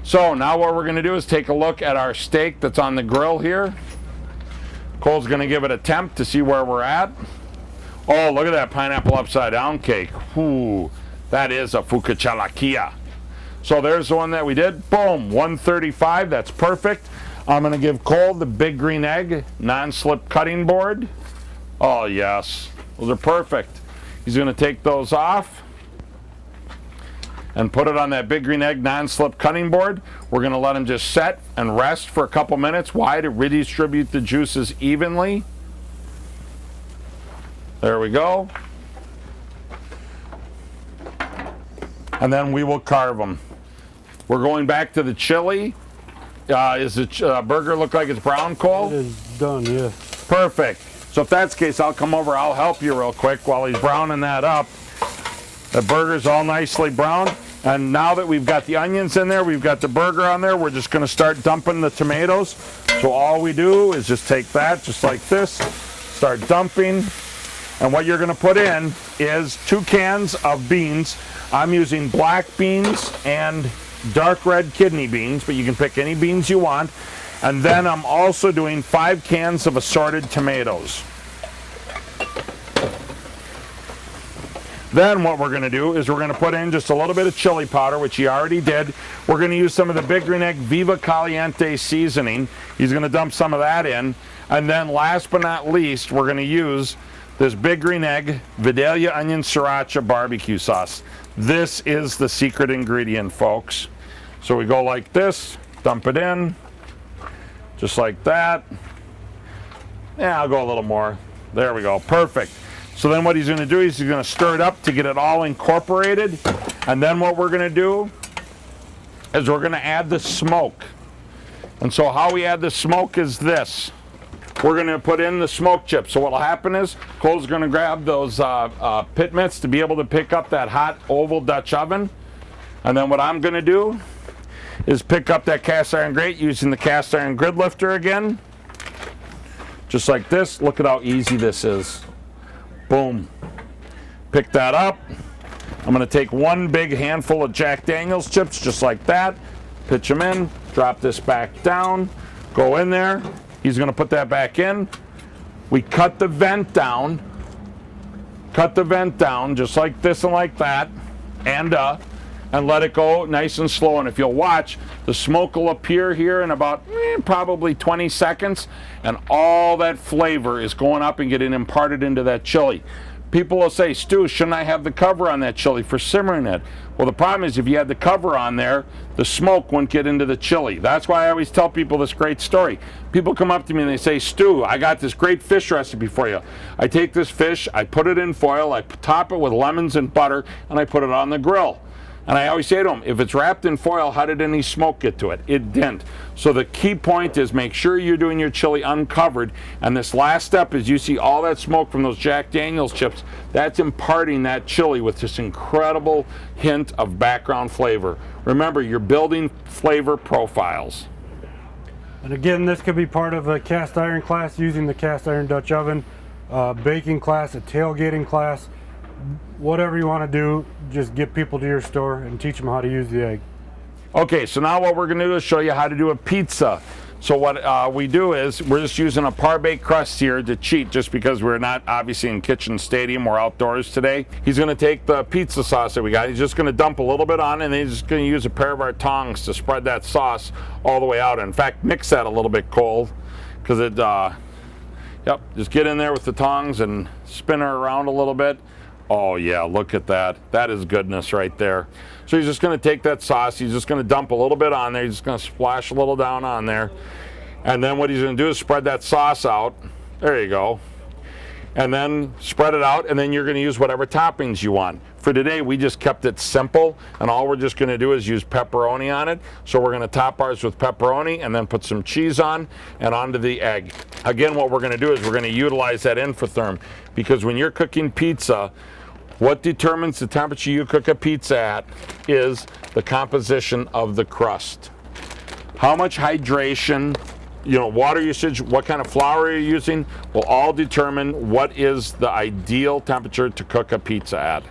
So now what we're going to do is take a look at our steak that's on the grill here. Cole's going to give it a temp to see where we're at. Oh, look at that pineapple upside down cake. Ooh, that is a focaccialakia. So there's the one that we did. Boom, 135. That's perfect. I'm going to give Cole the big green egg non-slip cutting board. Oh, yes. Those are perfect. He's going to take those off and put it on that big green egg non-slip cutting board. We're going to let them just set and rest for a couple minutes. Why? To redistribute the juices evenly. There we go. And then we will carve them. We're going back to the chili. Does the burger look like it's brown, Cole? It is done, yes. Perfect. So if that's the case, I'll come over. I'll help you real quick while he's browning that up. The burger's all nicely browned. And now that we've got the onions in there, we've got the burger on there, we're just going to start dumping the tomatoes. So all we do is just take that, just like this, start dumping. And what you're going to put in is 2 cans of beans. I'm using black beans and dark red kidney beans, but you can pick any beans you want. And then I'm also doing 5 cans of assorted tomatoes. Then what we're going to do is we're going to put in just a little bit of chili powder, which he already did. We're going to use some of the Big Green Egg Viva Caliente seasoning. He's going to dump some of that in. And then last but not least, we're going to use this Big Green Egg Vidalia Onion Sriracha barbecue sauce. This is the secret ingredient, folks. So we go like this, dump it in, just like that. Yeah, I'll go a little more. There we go, perfect. So then what he's going to do is he's going to stir it up to get it all incorporated. And then what we're going to do is we're going to add the smoke. And so how we add the smoke is this. We're going to put in the smoke chips. So what will happen is Cole's going to grab those pit mitts to be able to pick up that hot oval Dutch oven. And then what I'm going to do is pick up that cast iron grate using the cast iron grid lifter again. Just like this. Look at how easy this is. Boom. Pick that up. I'm going to take 1 big handful of Jack Daniels chips, just like that. Pitch them in. Drop this back down. Go in there. He's going to put that back in. We cut the vent down. Cut the vent down, just like this and like that. And let it go nice and slow. And if you'll watch, the smoke will appear here in about probably 20 seconds. And all that flavor is going up and getting imparted into that chili. People will say, Stu, shouldn't I have the cover on that chili for simmering it? Well, the problem is if you had the cover on there, the smoke wouldn't get into the chili. That's why I always tell people this great story. People come up to me and they say, Stu, I got this great fish recipe for you. I take this fish, I put it in foil, I top it with lemons and butter, and I put it on the grill. And I always say to them, if it's wrapped in foil, how did any smoke get to it? It didn't. So the key point is make sure you're doing your chili uncovered. And this last step is you see all that smoke from those Jack Daniels chips. That's imparting that chili with this incredible hint of background flavor. Remember, you're building flavor profiles. And again, this could be part of a cast iron class using the cast iron Dutch oven, baking class, a tailgating class. Whatever you want to do, just get people to your store and teach them how to use the egg. Okay, so now what we're going to do is show you how to do a pizza. So what we do is we're just using a par-baked crust here to cheat, just because we're not obviously in Kitchen Stadium, we're outdoors today. He's going to take the pizza sauce that we got, he's just going to dump a little bit on, and then he's just going to use a pair of our tongs to spread that sauce all the way out. In fact, mix that a little bit cold, because it, yep, just get in there with the tongs and spin her around a little bit. Oh yeah, look at that. That is goodness right there. So he's just going to take that sauce, he's just going to dump a little bit on there, he's just going to splash a little down on there. And then what he's going to do is spread that sauce out. There you go. And then spread it out, and then you're going to use whatever toppings you want. For today, we just kept it simple, and all we're just going to do is use pepperoni on it. So we're going to top ours with pepperoni and then put some cheese on and onto the egg. Again, what we're going to do is we're going to utilize that infotherm, because when you're cooking pizza, what determines the temperature you cook a pizza at is the composition of the crust. How much hydration, water usage, what kind of flour you're using will all determine what is the ideal temperature to cook a pizza at.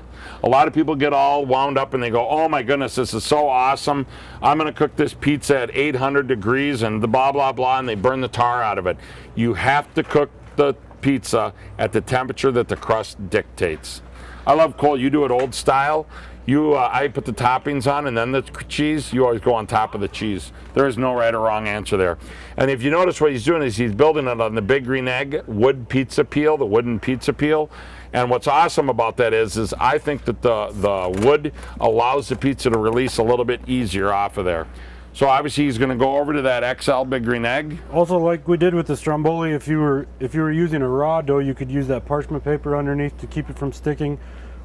A lot of people get all wound up and they go, oh my goodness, this is so awesome. I'm going to cook this pizza at 800 degrees and the blah, blah, blah, and they burn the tar out of it. You have to cook the pizza at the temperature that the crust dictates. I love, Cole, you do it old style. I put the toppings on and then the cheese. You always go on top of the cheese. There is no right or wrong answer there. And if you notice, what he's doing is he's building it on the Big Green Egg wood pizza peel, the wooden pizza peel. And what's awesome about that is I think that the wood allows the pizza to release a little bit easier off of there. So obviously he's going to go over to that XL Big Green Egg. Also, like we did with the stromboli, if you were using a raw dough, you could use that parchment paper underneath to keep it from sticking,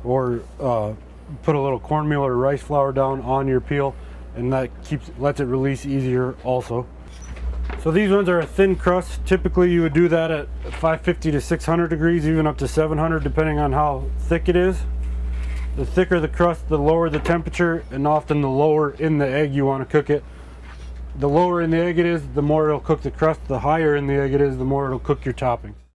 or put a little cornmeal or rice flour down on your peel, and that lets it release easier also. So these ones are a thin crust. Typically you would do that at 550 to 600 degrees, even up to 700 depending on how thick it is. The thicker the crust, the lower the temperature, and often the lower in the egg you want to cook it. The lower in the egg it is, the more it'll cook the crust. The higher in the egg it is, the more it'll cook your toppings.